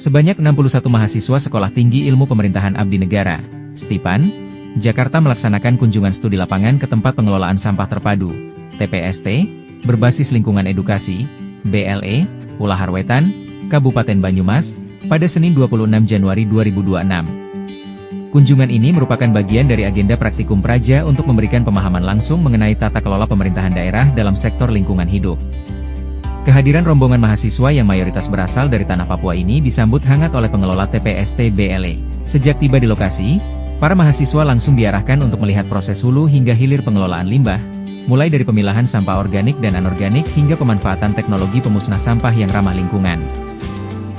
Sebanyak 61 mahasiswa Sekolah Tinggi Ilmu Pemerintahan Abdi Negara, STIPAN, Jakarta melaksanakan kunjungan studi lapangan ke tempat pengelolaan sampah terpadu, TPST, berbasis lingkungan edukasi, BLE, Ulahar Wetan, Kabupaten Banyumas, pada Senin 26 Januari 2026. Kunjungan ini merupakan bagian dari agenda praktikum praja untuk memberikan pemahaman langsung mengenai tata kelola pemerintahan daerah dalam sektor lingkungan hidup. Kehadiran rombongan mahasiswa yang mayoritas berasal dari tanah Papua ini disambut hangat oleh pengelola TPST BLE. Sejak tiba di lokasi, para mahasiswa langsung diarahkan untuk melihat proses hulu hingga hilir pengelolaan limbah, mulai dari pemilahan sampah organik dan anorganik hingga pemanfaatan teknologi pemusnah sampah yang ramah lingkungan.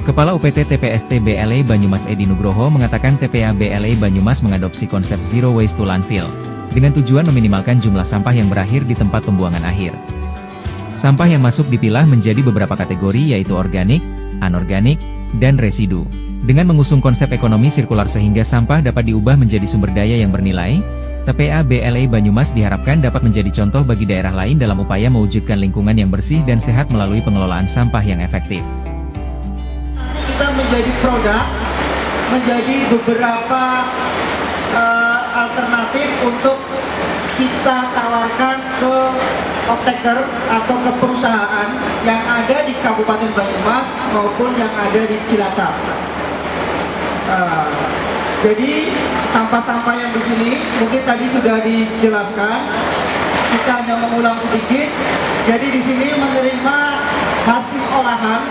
Kepala UPT TPST BLE Banyumas Edi Nugroho mengatakan TPA BLE Banyumas mengadopsi konsep Zero Waste to Landfill, dengan tujuan meminimalkan jumlah sampah yang berakhir di tempat pembuangan akhir. Sampah yang masuk dipilah menjadi beberapa kategori yaitu organik, anorganik, dan residu. Dengan mengusung konsep ekonomi sirkular sehingga sampah dapat diubah menjadi sumber daya yang bernilai, TPA BLE Banyumas diharapkan dapat menjadi contoh bagi daerah lain dalam upaya mewujudkan lingkungan yang bersih dan sehat melalui pengelolaan sampah yang efektif. Kita menjadi produk, menjadi beberapa alternatif untuk kita tawarkan ke off-taker atau ke perusahaan yang ada di Kabupaten Banyumas maupun yang ada di Cilacap. Jadi sampah-sampah yang di sini mungkin tadi sudah dijelaskan, kita hanya mengulang sedikit. Jadi di sini menerima hasil olahan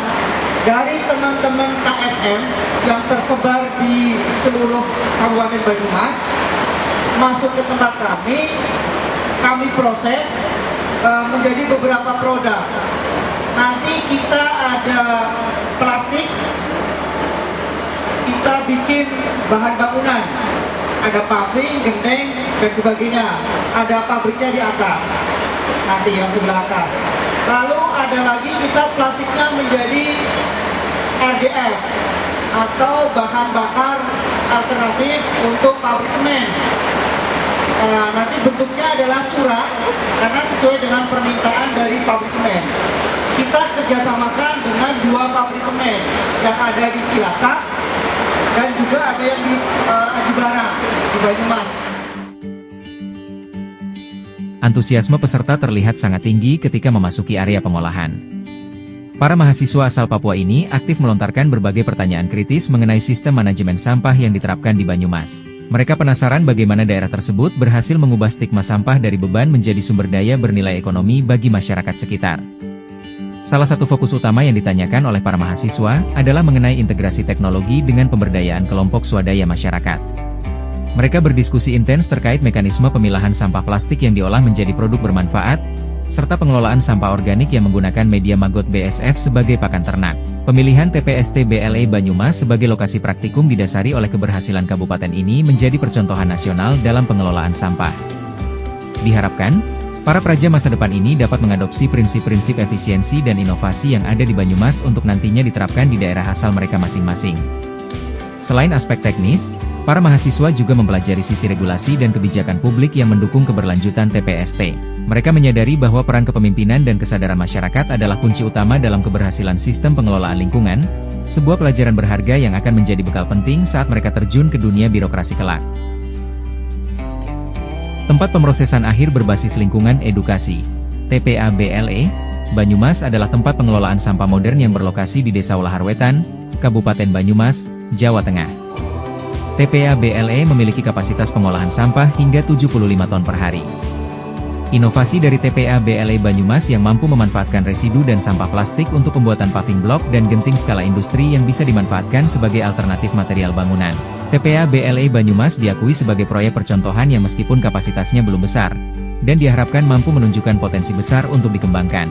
dari teman-teman KSM yang tersebar di seluruh Kabupaten Banyumas, masuk ke tempat kami proses menjadi beberapa produk. Nanti kita ada plastik, kita bikin bahan bangunan, ada paving, genteng, dan sebagainya. Ada pabriknya di atas, nanti yang sebelah atas. Lalu ada lagi kita plastiknya menjadi RDF atau bahan bakar alternatif untuk pabrik semen. Nanti bentuknya adalah curah karena sesuai dengan permintaan dari pabrik semen. Kita kerjasamakan dengan 2 pabrik semen yang ada di Cilacap dan juga ada yang di Aji Barang di Banyumas. Antusiasme peserta terlihat sangat tinggi ketika memasuki area pengolahan. Para mahasiswa asal Papua ini aktif melontarkan berbagai pertanyaan kritis mengenai sistem manajemen sampah yang diterapkan di Banyumas. Mereka penasaran bagaimana daerah tersebut berhasil mengubah stigma sampah dari beban menjadi sumber daya bernilai ekonomi bagi masyarakat sekitar. Salah satu fokus utama yang ditanyakan oleh para mahasiswa adalah mengenai integrasi teknologi dengan pemberdayaan kelompok swadaya masyarakat. Mereka berdiskusi intens terkait mekanisme pemilahan sampah plastik yang diolah menjadi produk bermanfaat, serta pengelolaan sampah organik yang menggunakan media maggot BSF sebagai pakan ternak. Pemilihan TPST BLE Banyumas sebagai lokasi praktikum didasari oleh keberhasilan kabupaten ini menjadi percontohan nasional dalam pengelolaan sampah. Diharapkan, para praja masa depan ini dapat mengadopsi prinsip-prinsip efisiensi dan inovasi yang ada di Banyumas untuk nantinya diterapkan di daerah asal mereka masing-masing. Selain aspek teknis, para mahasiswa juga mempelajari sisi regulasi dan kebijakan publik yang mendukung keberlanjutan TPST. Mereka menyadari bahwa peran kepemimpinan dan kesadaran masyarakat adalah kunci utama dalam keberhasilan sistem pengelolaan lingkungan, sebuah pelajaran berharga yang akan menjadi bekal penting saat mereka terjun ke dunia birokrasi kelak. Tempat pemrosesan akhir berbasis lingkungan edukasi, TPA BLE, Banyumas adalah tempat pengelolaan sampah modern yang berlokasi di Desa Ulahar Wetan, Kabupaten Banyumas, Jawa Tengah. TPA BLE memiliki kapasitas pengolahan sampah hingga 75 ton per hari. Inovasi dari TPA BLE Banyumas yang mampu memanfaatkan residu dan sampah plastik untuk pembuatan paving block dan genting skala industri yang bisa dimanfaatkan sebagai alternatif material bangunan. TPA BLE Banyumas diakui sebagai proyek percontohan yang meskipun kapasitasnya belum besar, dan diharapkan mampu menunjukkan potensi besar untuk dikembangkan.